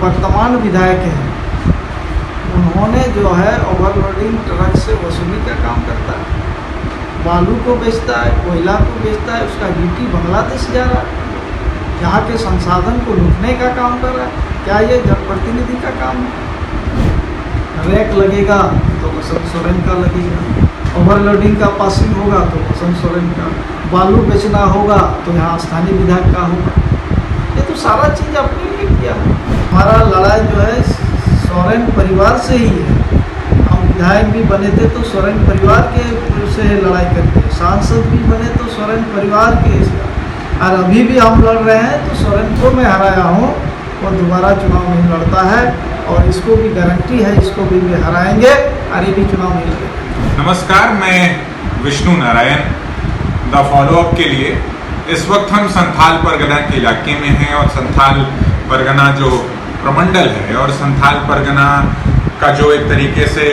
वर्तमान विधायक हैं, उन्होंने जो है ओवरलोडिंग ट्रक से वसूली का काम करता है, बालू को बेचता है, कोयला को बेचता है, उसका गिट्टी बांग्लादेश जा रहा है, यहाँ के संसाधन को लूटने का काम कर रहा है। क्या ये जनप्रतिनिधि का काम है? रैक लगेगा तो वसंत सोरेन का लगेगा, ओवरलोडिंग का पासिंग होगा तो वसंत सोरेन का, बालू बेचना होगा तो यहाँ स्थानीय विधायक का होगा। ये तो सारा चीज़ अपने लिए किया है। हमारा लड़ाई जो है सोरेन परिवार से ही है। हम विधायक भी बने थे तो सोरेन परिवार के से लड़ाई करते, सांसद भी बने तो सोरेन परिवार के, और अभी भी हम लड़ रहे हैं तो सोरेन को मैं हराया हूँ, वो दोबारा चुनाव नहीं लड़ता है और इसको भी गारंटी है, इसको भी हराएंगे और ये भी चुनाव नहीं लड़ेगा। नमस्कार, मैं विष्णु नारायण द फॉलोअप के लिए इस वक्त हम संथाल परगना के इलाके में हैं और संथाल परगना जो प्रमंडल है और संथाल परगना का जो एक तरीके से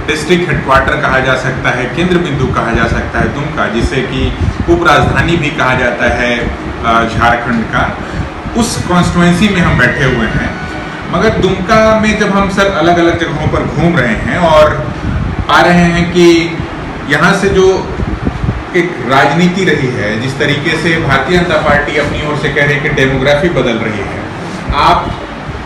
डिस्ट्रिक्ट हेडक्वार्टर कहा जा सकता है, केंद्र बिंदु कहा जा सकता है दुमका, जिसे कि उप राजधानी भी कहा जाता है झारखंड का, उस कॉन्स्टिट्यूएंसी में हम बैठे हुए हैं। मगर दुमका में जब हम सब अलग अलग जगहों पर घूम रहे हैं और पा रहे हैं कि यहाँ से जो एक राजनीति रही है, जिस तरीके से भारतीय जनता पार्टी अपनी ओर से कह रही है कि डेमोग्राफी बदल रही है। आप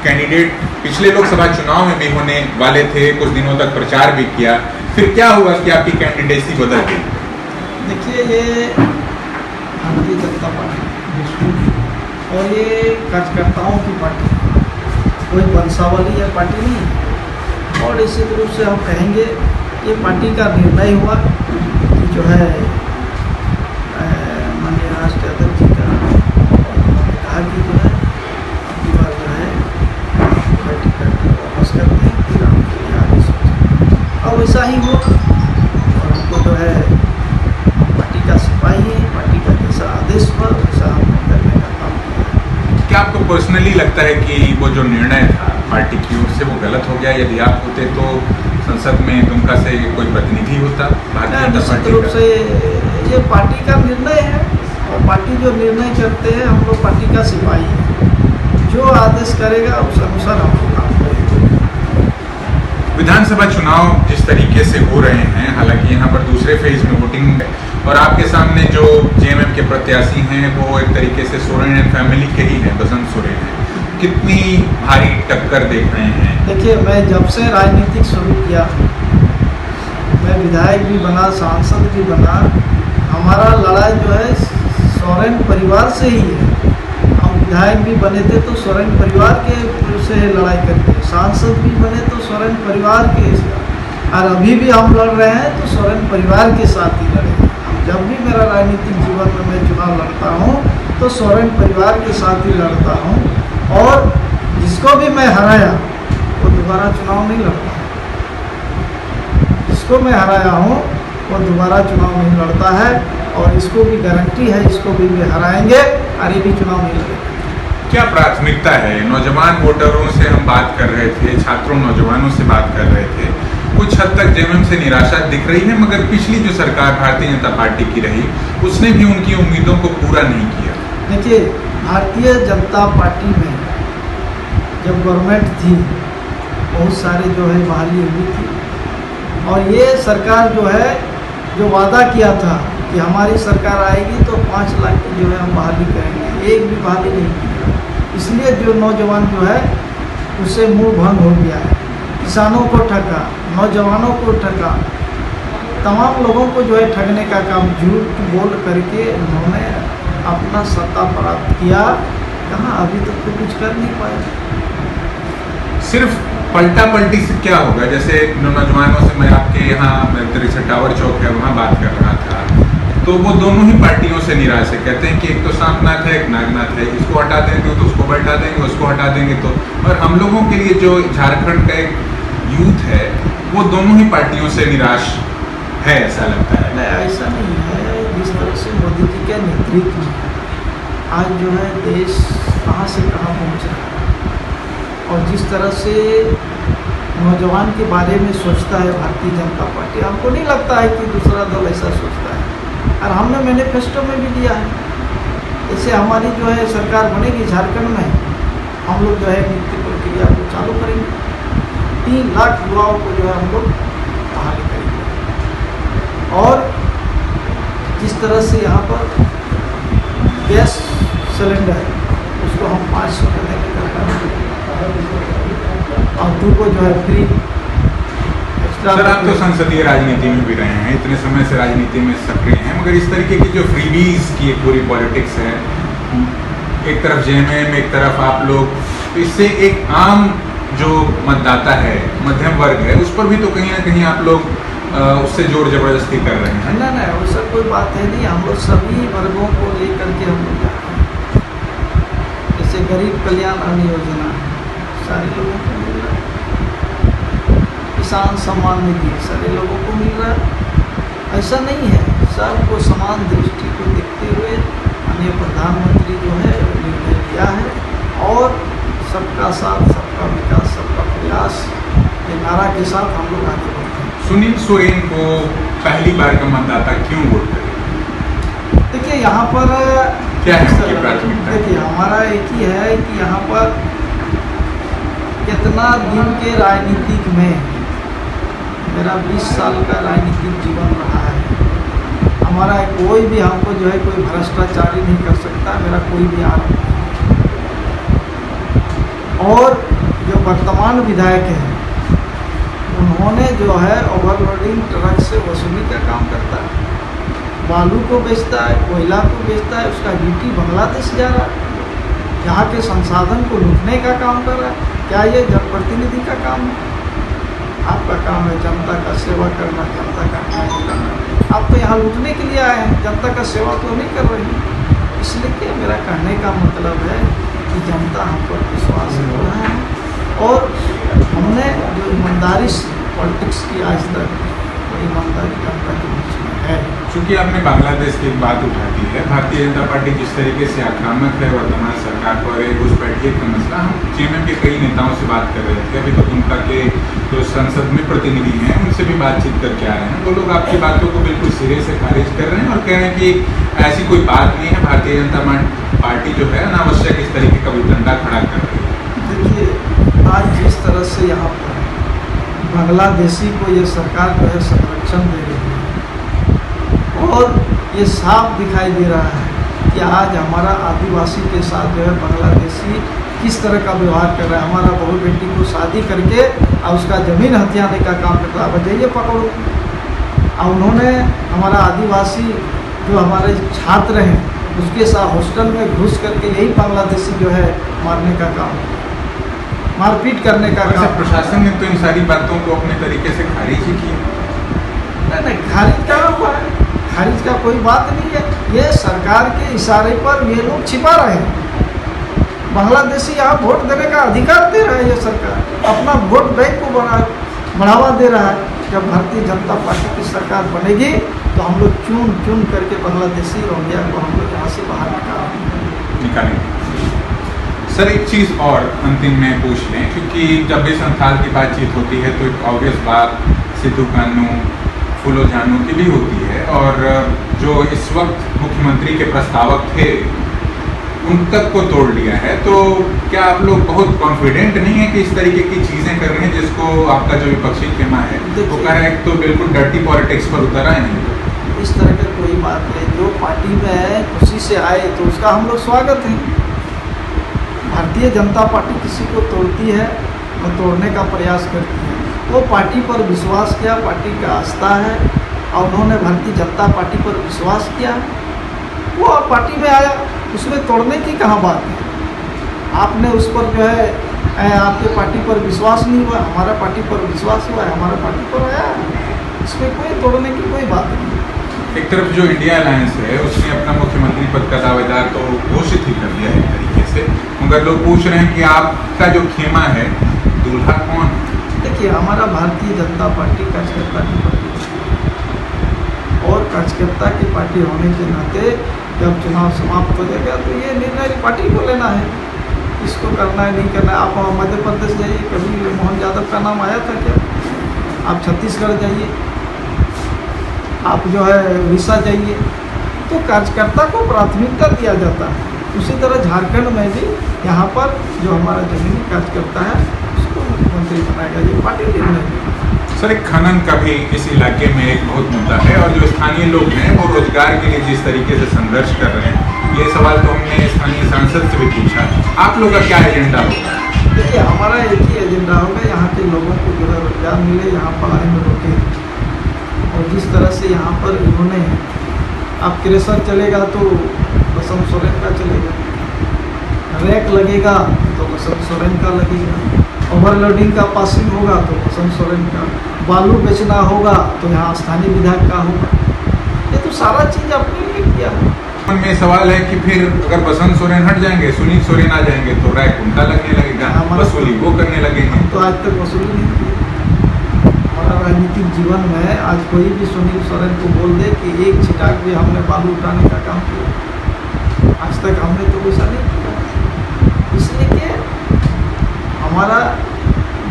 कैंडिडेट पिछले लोकसभा चुनाव में भी होने वाले थे, कुछ दिनों तक प्रचार भी किया, फिर क्या हुआ कि आपकी कैंडिडेसी बदल गई? देखिए, ये भारतीय जनता पार्टी और ये कार्यकर्ताओं की पार्टी, कोई वंशावली या पार्टी नहीं। और निश्चित रूप से हम कहेंगे ये पार्टी का निर्णय हुआ कि जो है माननीय राष्ट्रीय अध्यक्ष जी का कहा कि जो है आपकी बात जो है पार्टी का वापस करते हैं, फिर हम आगे सोचें। अब वैसा ही हो और हमको जो है पार्टी का सिपाही है, पार्टी का जैसा आदेश हुआ वैसा हमने करने का काम किया। क्या आपको पर्सनली लगता है कि वो जो निर्णय था पार्टी की ओर से वो गलत हो गया? यदि आप होते तो संसद में दुमका से कोई प्रतिनिधि होता भारतीय जनता पार्टी रूप से ये पार्टी का निर्णय है और पार्टी जो निर्णय करते हैं, हम लोग पार्टी का सिपाही है, जो आदेश करेगा उस अनुसार हम लोग काम करेंगे। विधानसभा चुनाव जिस तरीके से हो रहे हैं, हालांकि यहाँ पर दूसरे फेज में वोटिंग है और आपके सामने जो जेएमएम के प्रत्याशी हैं वो एक तरीके से सोरेन एंड फैमिली के ही हैं, बसंत सोरेन है। कितनी भारी टक्कर देख रहे हैं? देखिए, मैं जब से राजनीतिक शुरू किया, मैं विधायक भी बना, सांसद भी बना, हमारा लड़ाई जो है सोरेन परिवार से ही है। हम विधायक भी बने थे तो सोरेन परिवार के से लड़ाई करते, सांसद भी बने तो सोरेन परिवार के, और अभी भी हम लड़ रहे हैं तो सोरेन परिवार के साथ ही लड़ेंगे। जब भी मेरा राजनीतिक जीवन में मैं चुनाव लड़ता हूँ तो सोरेन परिवार के साथ ही लड़ता हूँ और जिसको भी मैं हराया वो दोबारा चुनाव नहीं लड़ता। जिसको मैं हराया हूँ वो दोबारा चुनाव नहीं लड़ता है और इसको भी गारंटी है, इसको भी हराएंगे और ये भी चुनाव नहीं लड़ेगा। क्या प्राथमिकता है? नौजवान वोटरों से हम बात कर रहे थे, छात्रों नौजवानों से बात कर रहे थे, कुछ हद तक जेएमएम से निराशा दिख रही है, मगर पिछली जो सरकार भारतीय जनता पार्टी की रही उसने भी उनकी उम्मीदों को पूरा नहीं किया। देखिए, भारतीय जनता पार्टी में जब गवर्नमेंट थी बहुत सारे जो है बहाली हुई थी और ये सरकार जो है जो वादा किया था कि हमारी सरकार आएगी तो 5 लाख की जो है हम बहाली करेंगे, एक भी बहाली नहीं की। इसलिए जो नौजवान जो है उससे मुँह भंग हो गया है। किसानों को ठगा, नौजवानों को ठगा, तमाम लोगों को जो है ठगने का काम झूठ बोल करके उन्होंने अपना सत्ता प्राप्त किया। कहाँ अभी तक तो कुछ कर नहीं पाए। सिर्फ पलटा पलटी से क्या होगा? जैसे नौजवानों से मैं आपके यहाँ से टावर चौक है वहाँ बात कर रहा था, तो वो दोनों ही पार्टियों से निराश है। कहते हैं कि एक तो सांपनाथ है, एक नागनाथ है, इसको हटा देंगे तो उसको बैठा देंगे, उसको हटा देंगे तो। और हम लोगों के लिए जो झारखंड का एक यूथ है वो दोनों ही पार्टियों से निराश है, ऐसा लगता है। नहीं, ऐसा नहीं है। जिस तरह से मोदी जी के नेतृत्व में आज जो है देश कहाँ से कहाँ पहुँच रहा है और जिस तरह से नौजवान के बारे में सोचता है भारतीय जनता पार्टी, हमको नहीं लगता है कि दूसरा दल ऐसा सोचता है। और हमने मैनिफेस्टो में भी दिया है, जैसे हमारी जो है सरकार बनेगी झारखंड में, हम लोग जो है नियुक्ति प्रक्रिया को 3 लाख युवाओं को जो है हम लोग बहाली करेंगे। और जिस तरह से यहाँ पर गैस सिलेंडर उसको हम 500 देने का और 2 को जो है फ्री एक्स्ट्रा। सर, आप तो संसदीय राजनीति में भी रहे हैं, इतने समय से राजनीति में सक्रिय हैं, मगर इस तरीके की जो फ्रीबीज की एक पूरी पॉलिटिक्स है, एक तरफ जेएमएम, एक तरफ आप लोग, तो इससे एक आम जो मतदाता है, मध्यम वर्ग है, उस पर भी तो कहीं ना कहीं आप लोग उससे जोर जबरदस्ती कर रहे हैं। नहीं, वो सब कोई बात है नहीं। हम लोग सभी वर्गों को लेकर के हम लोग जा रहे हैं। जैसे गरीब कल्याण अन्न योजना सारे लोगों को मिल रहा है, किसान सम्मान निधि सारे लोगों को मिल रहा है। ऐसा नहीं है, सबको समान दृष्टि को देखते हुए माननीय प्रधानमंत्री जो है निर्णय लिया है और सबका साथ, सबका विकास, सबका प्रयास के नारा के साथ हम लोग आगे बढ़ते हैं। सुनील सोरेन को पहली बार का मतदाता क्यों वोट करेगा? देखिए यहाँ पर क्या है उनकी प्राथमिकता? देखिए हमारा एक ही है कि यहाँ पर कितना दिन के राजनीतिक में मेरा 20 साल का राजनीतिक जीवन रहा है। हमारा कोई भी हमको जो है कोई भ्रष्टाचारी नहीं कर सकता, मेरा कोई भी आरोप नहीं। और जो वर्तमान विधायक हैं उन्होंने जो है ओवरलोडिंग ट्रक से वसूली का काम करता है, बालू को बेचता है, कोयला को बेचता है, उसका गिट्टी बांग्लादेश जा रहा है, यहाँ के संसाधन को लूटने का काम कर रहा है। क्या ये जनप्रतिनिधि का काम है? आपका काम है जनता का सेवा करना, जनता का न्याय करना। आप तो यहाँ लूटने के लिए आए हैं, जनता का सेवा तो नहीं कर रही है। इसलिए कि मेरा कहने का मतलब है कि जनता हम पर विश्वास कर रहा है और हमने जो ईमानदारी से पॉलिटिक्स की आज तक वो ईमानदारी जनता के बीच में है। चूंकि आपने बांग्लादेश की एक बात उठा दी है, भारतीय जनता पार्टी जिस तरीके से आक्रामक है वर्तमान सरकार पर, एक घुसपैठिए का मसला, हम जेएमएम के कई नेताओं से बात कर रहे थे, अभी तो दुमका के जो संसद में प्रतिनिधि हैं उनसे भी बातचीत करके आ रहे हैं। वो लोग आपकी बातों को बिल्कुल सिरे से खारिज कर रहे हैं और कह रहे हैं कि ऐसी कोई बात नहीं है, भारतीय जनता पार्टी जो है अनावश्यक इस तरीके का वितंडा खड़ा कर रही है। देखिए आज जिस तरह से यहाँ पर बांग्लादेशी को ये सरकार जो है संरक्षण दे रही है और ये साफ दिखाई दे रहा है कि आज हमारा आदिवासी के साथ जो है बांग्लादेशी किस तरह का व्यवहार कर रहा है। हमारा बहू बेटी को शादी करके और उसका ज़मीन हथियाने का काम करता है, जाइए पकड़ो। और उन्होंने हमारा आदिवासी जो हमारे छात्र हैं उसके साथ हॉस्टल में घुस करके यही बांग्लादेशी जो है मारने का काम, मारपीट करने का काम। प्रशासन ने तो इन सारी बातों को अपने तरीके से खारिज ही किया। नहीं, खारिज कहाँ हुआ है? खारिज का कोई बात नहीं है। ये सरकार के इशारे पर ये लोग छिपा रहे हैं। बांग्लादेशी यहाँ वोट देने का अधिकार दे रहा है, ये सरकार अपना वोट बैंक को बढ़ावा दे रहा है। जब भारतीय जनता पार्टी की सरकार बनेगी तो हम लोग चुन चुन करके बांग्लादेशी रोहिंग्या को हम लोग यहाँ से बाहर निकालेंगे। सर एक चीज़ और अंतिम में पूछ लें, क्योंकि जब भी संथाल की बातचीत होती है तो एक ऑब्वियस बात सिद्धू कानू, फूलो जानू की भी होती है और जो इस वक्त मुख्यमंत्री के प्रस्तावक थे उन तक को तोड़ लिया है। तो क्या आप लोग बहुत कॉन्फिडेंट नहीं है कि इस तरीके की चीज़ें कर रहे हैं जिसको आपका जो विपक्षी खेमा है वो कह रहा है तो बिल्कुल डर्टी पॉलिटिक्स पर उतर आए हैं? इस तरह की कोई बात नहीं। जो पार्टी में है खुशी से आए तो उसका हम लोग स्वागत है। भारतीय जनता पार्टी किसी को तोड़ती है, न तोड़ने का प्रयास करती है। वो पार्टी पर विश्वास किया, पार्टी का आस्था है और उन्होंने भारतीय जनता पार्टी पर विश्वास किया, वो पार्टी में आया, उसमें तोड़ने की कहाँ बात है। आपने उस पर जो है आपके पार्टी पर विश्वास नहीं हुआ, हमारा पार्टी पर विश्वास हुआ है, हमारा पार्टी पर आया, इसमें कोई तोड़ने की कोई बात नहीं। एक तरफ जो इंडिया अलायंस है उसने अपना मुख्यमंत्री पद का दावेदार तो घोषित ही कर दिया है एक तरीके से, मगर लोग पूछ रहे हैं कि आपका जो खेमा है दूल्हा कौन? देखिए हमारा भारतीय जनता पार्टी कार्यकर्ता की पार्टी है और कार्यकर्ता की पार्टी होने के नाते जब चुनाव समाप्त हो जाएगा तो ये निर्णय पार्टी को लेना है, इसको करना है नहीं करना है। आप मध्य प्रदेश जाइए, कभी मोहन यादव का नाम आया था क्या? आप छत्तीसगढ़ जाइए, आप जो है उड़ीसा जाइए, तो कार्यकर्ता को प्राथमिकता दिया जाता है। उसी तरह झारखंड में भी यहाँ पर जो हमारा जमीनी कार्यकर्ता है उसको मुख्यमंत्री मुख्यमंत्री बनाएगा, ये पार्टी निर्णय है। सर, एक खनन का भी इस इलाके में एक बहुत मुद्दा है और जो स्थानीय लोग हैं वो रोजगार के लिए जिस तरीके से संघर्ष कर रहे हैं, ये सवाल तो हमने स्थानीय सांसद से भी पूछा। आप लोग का क्या एजेंडा होगा? देखिए, हमारा एक ही एजेंडा होगा, यहाँ के लोगों को जो है रोजगार मिले, यहाँ पर आने में रोके। और जिस तरह से यहाँ पर इन्होंने, अब क्रेशर चलेगा तो बसंत सोरेन का चलेगा, रैक लगेगा तो बसंत सोरेन का लगेगा, ओवरलोडिंग का पासिंग होगा तो बसंत सोरेन का, बालू बेचना होगा तो यहाँ स्थानीय विधायक का होगा। ये तो सारा चीज़ अपने लिए किया है। मन में सवाल है कि फिर अगर बसंत सोरेन हट जाएंगे, सुनील सोरेन आ जाएंगे तो रैक उनका लगने लगेगा, वसूली वो करने लगेंगे। तो आज तक वसूली नहीं की। हमारा राजनीतिक जीवन में आज कोई भी सुनील सोरेन को बोल दे कि एक छिटाक भी हमने बालू उठाने का काम किया, आज तक हमने तो वैसा नहीं किया। इसलिए कि हमारा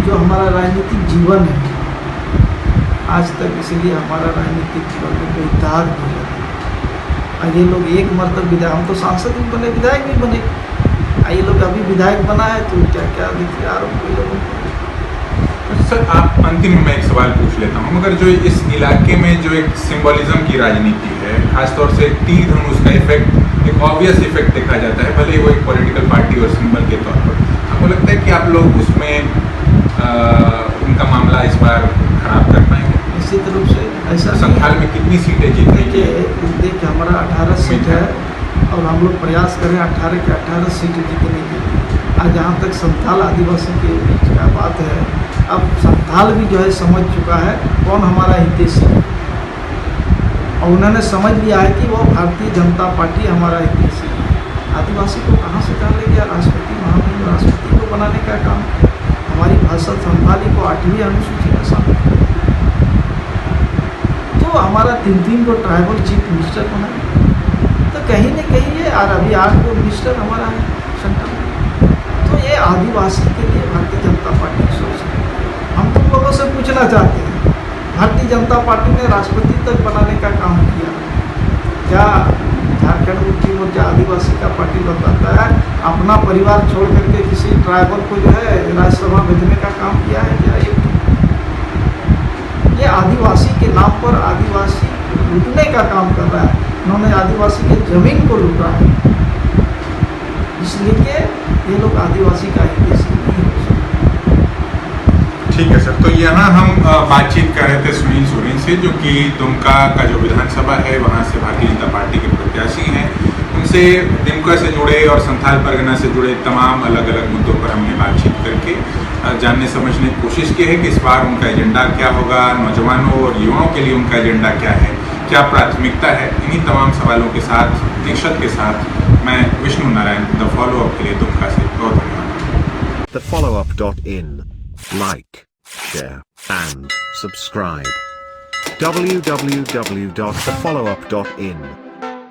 जो हमारा राजनीतिक जीवन है आज तक, इसलिए हमारा राजनीतिक जीवन में कोई दाग नहीं लगा। ये लोग एक मरतब विधायक, हम तो सांसद भी बने, विधायक भी बने, ये लोग अभी विधायक बना है तो क्या क्या देखिए आरोप लोगों को। सर, आप अंतिम में एक सवाल पूछ लेता हूँ, मगर जो इस इलाके में जो एक सिंबलिज्म की राजनीति है, खासतौर से तीर धनुष का इफेक्ट, एक ऑब्वियस इफेक्ट देखा जाता है, भले ही वो एक पॉलिटिकल पार्टी और सिंबल के तौर पर, आपको लगता है कि आप लोग उसमें उनका मामला इस बार खराब कर पाएंगे? निश्चित रूप से ऐसा संथाल में कितनी सीटें जीतने की? देखिए, हमारा 18 सीट है और हम लोग प्रयास करें 18 के 18 सीट जीतने के लिए। आज जहाँ तक संथाल आदिवासी के बीच का बात है, अब संथाल भी जो है समझ चुका है कौन हमारा हितैषी है, और उन्होंने समझ लिया है कि वो भारतीय जनता पार्टी हमारा हितैषी है। आदिवासी को कहाँ से कहाँ ले गया, राष्ट्रपति महामहिम राष्ट्रपति को बनाने का काम, हमारी भाषा संथाली को 8वीं अनुसूची में शामिल किया, तो हमारा 3 को ट्राइबल चीफ मिनिस्टर बना, तो कहीं न कहीं ये अभी 8 को मिनिस्टर हमारा है सेंटर में। तो ये आदिवासी के लिए भारतीय जनता पार्टी की सोच है। हम तुम लोगों से पूछना चाहते हैं, भारतीय जनता पार्टी ने राष्ट्रपति तक बनाने का काम किया, क्या झारखंड मुक्ति मोर्चा आदिवासी का पार्टी बताता है अपना परिवार छोड़ करके किसी ट्राइबल को जो है राज्यसभा भेजने का काम किया है? क्या ये आदिवासी के नाम पर आदिवासी लूटने का काम कर रहा है। उन्होंने आदिवासी की जमीन को लूटा है, इसलिए कि ये लोग आदिवासी का हितैषी नहीं हो सकते। ठीक है सर, तो यहाँ हम बातचीत कर रहे थे सुनील सोरेन से, जो कि दुमका का जो विधानसभा है वहाँ से भारतीय जनता पार्टी के प्रत्याशी हैं। उनसे दुमका से जुड़े और संथाल परगना से जुड़े तमाम अलग अलग मुद्दों पर हमने बातचीत करके जानने समझने की कोशिश की है कि इस बार उनका एजेंडा क्या होगा, नौजवानों और युवाओं के लिए उनका एजेंडा क्या है, क्या प्राथमिकता है। इन्हीं तमाम सवालों के साथ, निश्चित के साथ मैं विष्णु नारायण द फॉलोअप के लिए दुमका से बहुत धन्यवाद। thefollowup.in Like, share, and subscribe. www.thefollowup.in